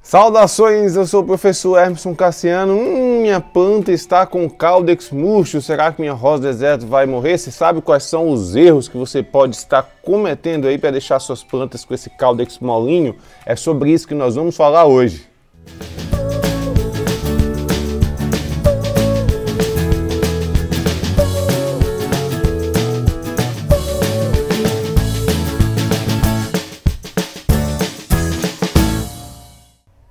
Saudações, eu sou o professor Emerson Cassiano. Minha planta está com caudex murcho. Será que minha rosa do deserto vai morrer? Você sabe quais são os erros que você pode estar cometendo aí para deixar suas plantas com esse caudex molinho? É sobre isso que nós vamos falar hoje.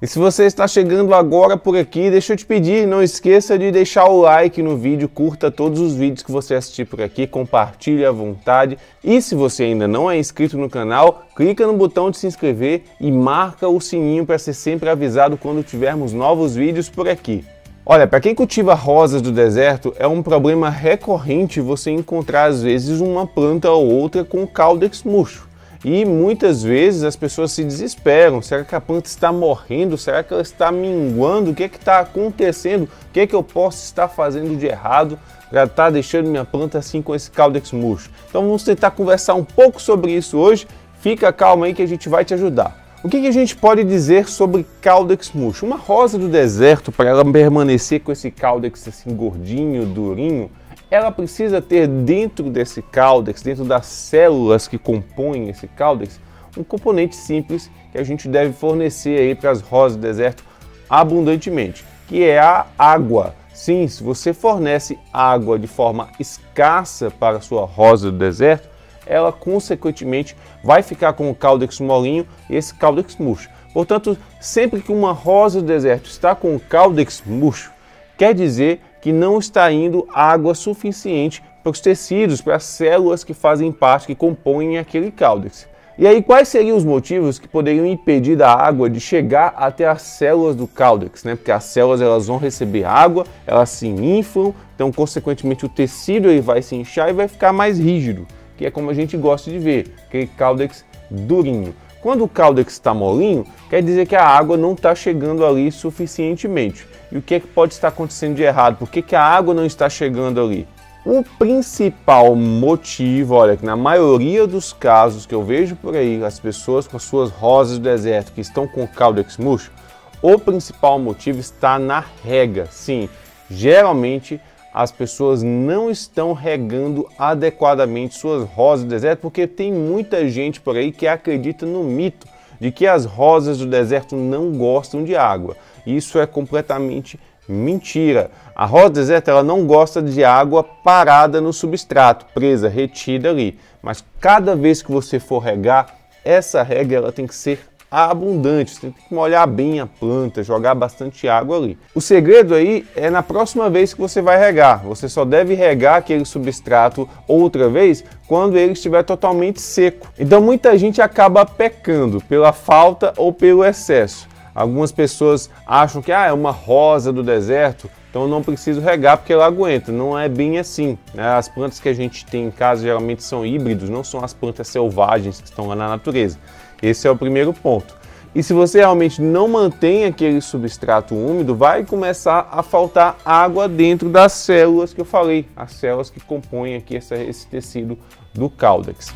E se você está chegando agora por aqui, deixa eu te pedir, não esqueça de deixar o like no vídeo, curta todos os vídeos que você assistir por aqui, compartilhe à vontade. E se você ainda não é inscrito no canal, clica no botão de se inscrever e marca o sininho para ser sempre avisado quando tivermos novos vídeos por aqui. Olha, para quem cultiva rosas do deserto, é um problema recorrente você encontrar às vezes uma planta ou outra com caudex murcho. E muitas vezes as pessoas se desesperam. Será que a planta está morrendo? Será que ela está minguando? O que está acontecendo? O que eu posso estar fazendo de errado para estar deixando minha planta assim com esse caudex murcho? Então vamos tentar conversar um pouco sobre isso hoje. Fica calmo aí que a gente vai te ajudar. O que a gente pode dizer sobre caudex murcho? Uma rosa do deserto, para ela permanecer com esse caudex assim gordinho, durinho, ela precisa ter dentro desse caudex, dentro das células que compõem esse caudex, um componente simples que a gente deve fornecer aí para as rosas do deserto abundantemente, que é a água. Sim, se você fornece água de forma escassa para a sua rosa do deserto, ela consequentemente vai ficar com o caudex molinho e esse caudex murcho. Portanto, sempre que uma rosa do deserto está com o caudex murcho, quer dizer que não está indo água suficiente para os tecidos, para as células que fazem parte, que compõem aquele caudex. E aí, quais seriam os motivos que poderiam impedir da água de chegar até as células do caudex, né? Porque as células elas vão receber água, elas se inflam, então consequentemente o tecido ele vai se inchar e vai ficar mais rígido, que é como a gente gosta de ver, aquele caudex durinho. Quando o caudex está molinho, quer dizer que a água não está chegando ali suficientemente. E o que é que pode estar acontecendo de errado? Por que a água não está chegando ali? O principal motivo, olha, que na maioria dos casos que eu vejo por aí, as pessoas com as suas rosas do deserto que estão com caudex murcho, o principal motivo está na rega. Sim, geralmente as pessoas não estão regando adequadamente suas rosas do deserto porque tem muita gente por aí que acredita no mito de que as rosas do deserto não gostam de água. Isso é completamente mentira. A rosa do deserto ela não gosta de água parada no substrato, presa, retida ali. Mas cada vez que você for regar, essa rega ela tem que ser abundante, você tem que molhar bem a planta, jogar bastante água ali. O segredo aí é na próxima vez que você vai regar. Você só deve regar aquele substrato outra vez quando ele estiver totalmente seco. Então muita gente acaba pecando pela falta ou pelo excesso. Algumas pessoas acham que é uma rosa do deserto, então eu não preciso regar porque ela aguenta. Não é bem assim, né? As plantas que a gente tem em casa geralmente são híbridos, não são as plantas selvagens que estão lá na natureza. Esse é o primeiro ponto. E se você realmente não mantém aquele substrato úmido, vai começar a faltar água dentro das células que eu falei, as células que compõem aqui esse tecido do caudex.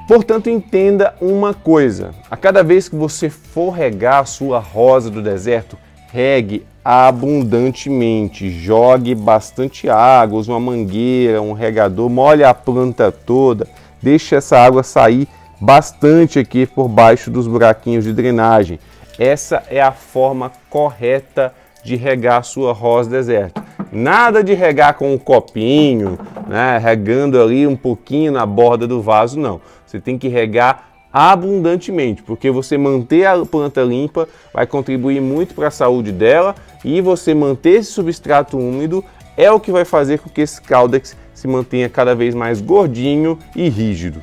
Portanto, entenda uma coisa, a cada vez que você for regar a sua rosa do deserto, regue abundantemente, jogue bastante água, use uma mangueira, um regador, molhe a planta toda, deixe essa água sair bastante aqui por baixo dos buraquinhos de drenagem. Essa é a forma correta de regar a sua rosa do deserto. Nada de regar com um copinho, né, regando ali um pouquinho na borda do vaso, não. Você tem que regar abundantemente, porque você manter a planta limpa vai contribuir muito para a saúde dela e você manter esse substrato úmido é o que vai fazer com que esse caudex se mantenha cada vez mais gordinho e rígido.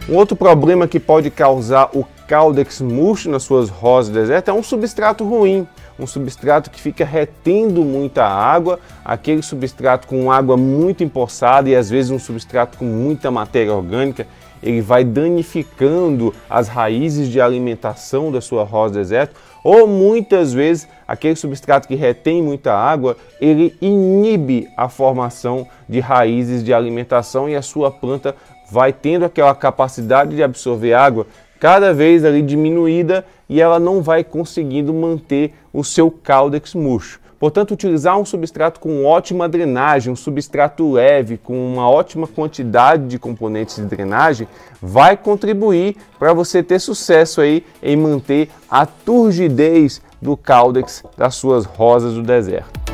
Um outro problema que pode causar o caudex murcho nas suas rosas do deserto é um substrato ruim, um substrato que fica retendo muita água, aquele substrato com água muito empoçada e às vezes um substrato com muita matéria orgânica, ele vai danificando as raízes de alimentação da sua rosa deserto, ou muitas vezes aquele substrato que retém muita água, ele inibe a formação de raízes de alimentação e a sua planta vai tendo aquela capacidade de absorver água cada vez ali diminuída e ela não vai conseguindo manter o seu caudex murcho. Portanto, utilizar um substrato com ótima drenagem, um substrato leve, com uma ótima quantidade de componentes de drenagem, vai contribuir para você ter sucesso aí em manter a turgidez do caudex das suas rosas do deserto.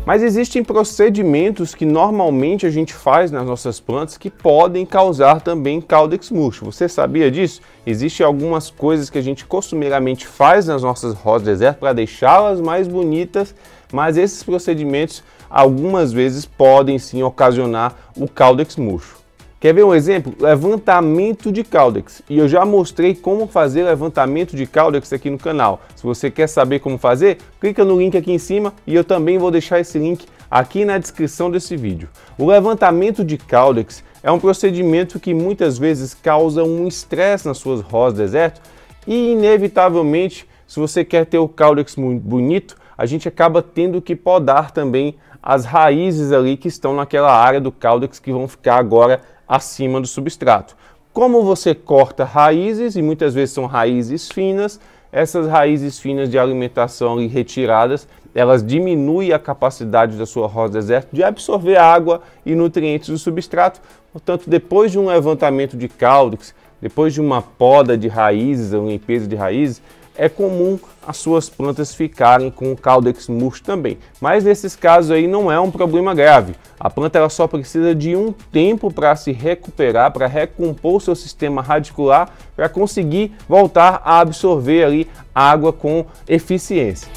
Mas existem procedimentos que normalmente a gente faz nas nossas plantas que podem causar também caudex murcho. Você sabia disso? Existem algumas coisas que a gente costumeiramente faz nas nossas rosas do deserto para deixá-las mais bonitas, mas esses procedimentos algumas vezes podem sim ocasionar o caudex murcho. Quer ver um exemplo? Levantamento de caudex. E eu já mostrei como fazer levantamento de caudex aqui no canal. Se você quer saber como fazer, clica no link aqui em cima e eu também vou deixar esse link aqui na descrição desse vídeo. O levantamento de caudex é um procedimento que muitas vezes causa um estresse nas suas rosas do deserto e inevitavelmente, se você quer ter o caudex muito bonito, a gente acaba tendo que podar também as raízes ali que estão naquela área do caudex que vão ficar agora acima do substrato. Como você corta raízes, e muitas vezes são raízes finas, essas raízes finas de alimentação ali retiradas, elas diminuem a capacidade da sua rosa deserto de absorver água e nutrientes do substrato. Portanto, depois de um levantamento de caudex, depois de uma poda de raízes, uma limpeza de raízes, é comum as suas plantas ficarem com o caudex murcho também. Mas nesses casos aí não é um problema grave. A planta ela só precisa de um tempo para se recuperar, para recompor o seu sistema radicular, para conseguir voltar a absorver ali água com eficiência.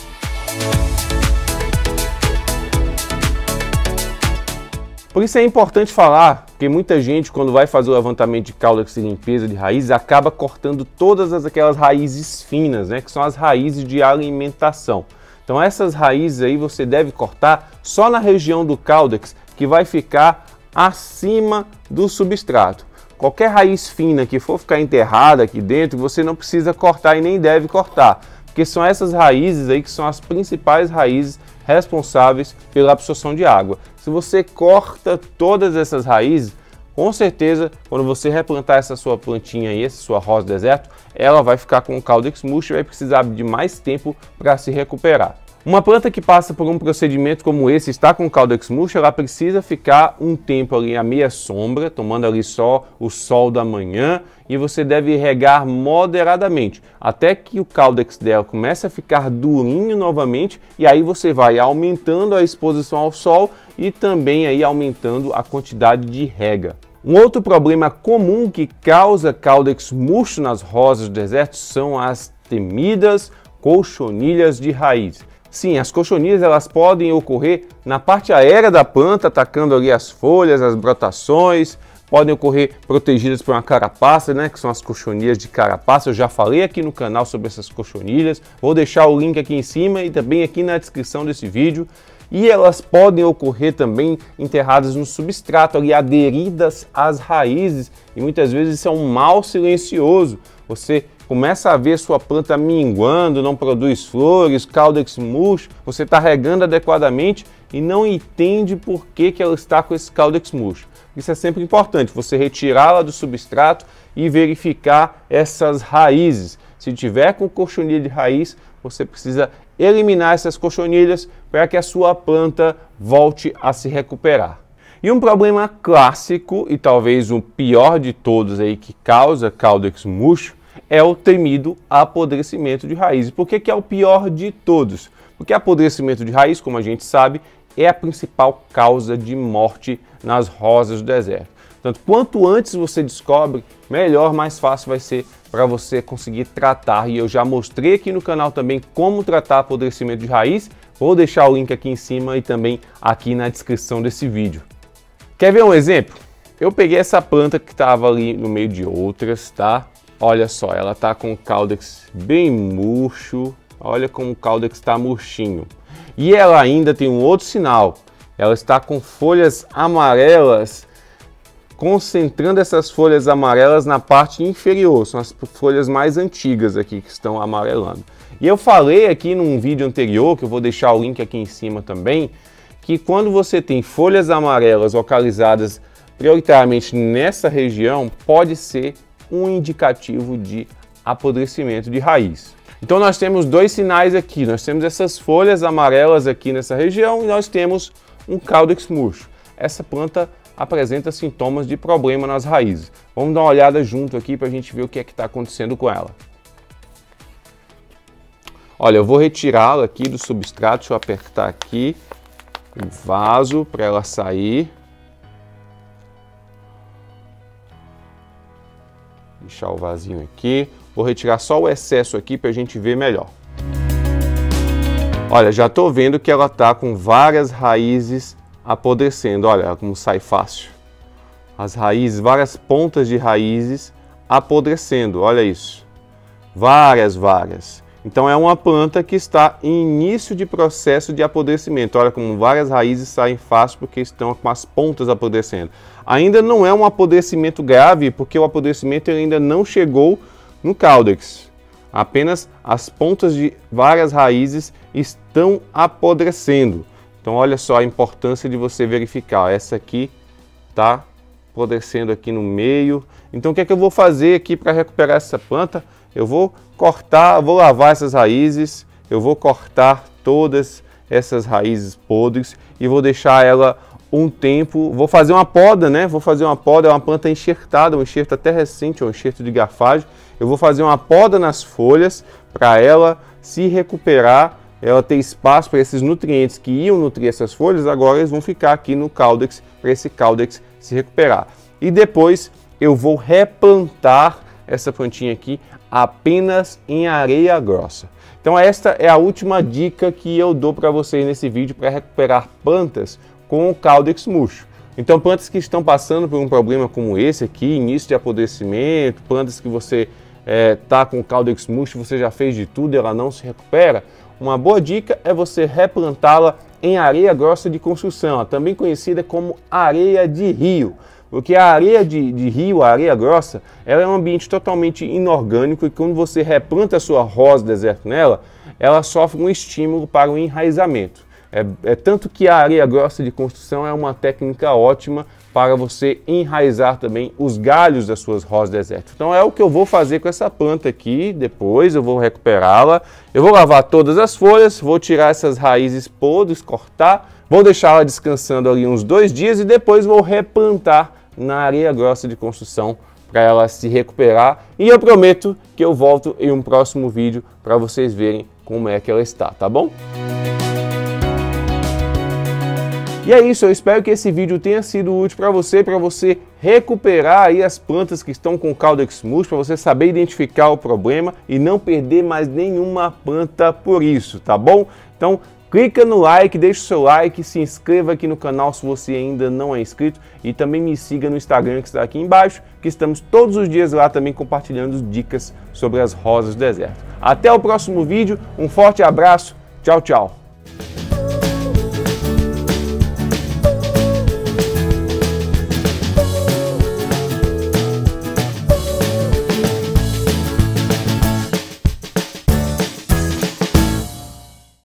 Por isso é importante falar, porque muita gente quando vai fazer o levantamento de caudex e limpeza de raízes acaba cortando todas aquelas raízes finas, né, que são as raízes de alimentação. Então essas raízes aí você deve cortar só na região do caudex que vai ficar acima do substrato. Qualquer raiz fina que for ficar enterrada aqui dentro, você não precisa cortar e nem deve cortar, porque são essas raízes aí que são as principais raízes responsáveis pela absorção de água. Se você corta todas essas raízes, com certeza, quando você replantar essa sua plantinha aí, essa sua rosa do deserto, ela vai ficar com o caudex murcho e vai precisar de mais tempo para se recuperar. Uma planta que passa por um procedimento como esse, está com caudex murcho, ela precisa ficar um tempo ali à meia sombra, tomando ali só o sol da manhã, e você deve regar moderadamente, até que o caudex dela comece a ficar durinho novamente, e aí você vai aumentando a exposição ao sol e também aí aumentando a quantidade de rega. Um outro problema comum que causa caudex murcho nas rosas do deserto são as temidas cochonilhas de raiz. Sim, as cochonilhas elas podem ocorrer na parte aérea da planta, atacando ali as folhas, as brotações, podem ocorrer protegidas por uma carapaça, né, que são as cochonilhas de carapaça. Eu já falei aqui no canal sobre essas cochonilhas, vou deixar o link aqui em cima e também aqui na descrição desse vídeo. E elas podem ocorrer também enterradas no substrato, ali aderidas às raízes, e muitas vezes isso é um mal silencioso. Você começa a ver sua planta minguando, não produz flores, caudex murcho, você está regando adequadamente e não entende por que ela está com esse caudex murcho. Isso é sempre importante, você retirá-la do substrato e verificar essas raízes. Se tiver com cochonilha de raiz, você precisa eliminar essas cochonilhas para que a sua planta volte a se recuperar. E um problema clássico e talvez o pior de todos aí que causa caudex murcho é o temido apodrecimento de raízes. Por que é o pior de todos? Porque apodrecimento de raiz, como a gente sabe, é a principal causa de morte nas rosas do deserto. Portanto, quanto antes você descobre, melhor, mais fácil vai ser para você conseguir tratar. E eu já mostrei aqui no canal também como tratar apodrecimento de raiz. Vou deixar o link aqui em cima e também aqui na descrição desse vídeo. Quer ver um exemplo? Eu peguei essa planta que estava ali no meio de outras, tá? Olha só, ela está com o caudex bem murcho. Olha como o caudex está murchinho. E ela ainda tem um outro sinal, ela está com folhas amarelas, concentrando essas folhas amarelas na parte inferior, são as folhas mais antigas aqui que estão amarelando. E eu falei aqui num vídeo anterior, que eu vou deixar o link aqui em cima também, que quando você tem folhas amarelas localizadas prioritariamente nessa região, pode ser um indicativo de apodrecimento de raiz. Então nós temos dois sinais aqui, nós temos essas folhas amarelas aqui nessa região e nós temos um caudex murcho. Essa planta apresenta sintomas de problema nas raízes. Vamos dar uma olhada junto aqui para a gente ver o que é que está acontecendo com ela. Olha, eu vou retirá-la aqui do substrato, deixa eu apertar aqui o vaso para ela sair. Deixar o vasinho aqui. Vou retirar só o excesso aqui para a gente ver melhor. Olha, já estou vendo que ela está com várias raízes apodrecendo. Olha como sai fácil. As raízes, várias pontas de raízes apodrecendo. Olha isso. Várias. Então é uma planta que está em início de processo de apodrecimento. Olha como várias raízes saem fácil porque estão com as pontas apodrecendo. Ainda não é um apodrecimento grave porque o apodrecimento ainda não chegou no caudex. Apenas as pontas de várias raízes estão apodrecendo. Então olha só a importância de você verificar. Essa aqui está apodrecendo aqui no meio. Então o que é que eu vou fazer aqui para recuperar essa planta? Eu vou cortar, vou lavar essas raízes, eu vou cortar todas essas raízes podres e vou deixar ela um tempo, vou fazer uma poda, né? Vou fazer uma poda, é uma planta enxertada, um enxerto até recente, um enxerto de garfagem. Eu vou fazer uma poda nas folhas para ela se recuperar, ela ter espaço para esses nutrientes que iam nutrir essas folhas, agora eles vão ficar aqui no caudex, para esse caudex se recuperar. E depois eu vou replantar essa plantinha aqui apenas em areia grossa. Então esta é a última dica que eu dou para vocês nesse vídeo para recuperar plantas com o caudex murcho. Então plantas que estão passando por um problema como esse aqui, início de apodrecimento, plantas que você está com o caudex murcho, você já fez de tudo e ela não se recupera, uma boa dica é você replantá-la em areia grossa de construção, também conhecida como areia de rio. Porque a areia de rio, a areia grossa, ela é um ambiente totalmente inorgânico e quando você replanta a sua rosa deserto nela, ela sofre um estímulo para o enraizamento. Tanto que a areia grossa de construção é uma técnica ótima para você enraizar também os galhos das suas rosas deserto. Então é o que eu vou fazer com essa planta aqui, depois eu vou recuperá-la, eu vou lavar todas as folhas, vou tirar essas raízes podres, cortar, vou deixá-la descansando ali uns 2 dias e depois vou replantar na areia grossa de construção para ela se recuperar e eu prometo que eu volto em um próximo vídeo para vocês verem como é que ela está, tá bom? E é isso, eu espero que esse vídeo tenha sido útil para você recuperar aí as plantas que estão com caudex murcho, para você saber identificar o problema e não perder mais nenhuma planta por isso, tá bom? Então, clica no like, deixa o seu like, se inscreva aqui no canal se você ainda não é inscrito e também me siga no Instagram que está aqui embaixo, que estamos todos os dias lá também compartilhando dicas sobre as rosas do deserto. Até o próximo vídeo, um forte abraço, tchau, tchau!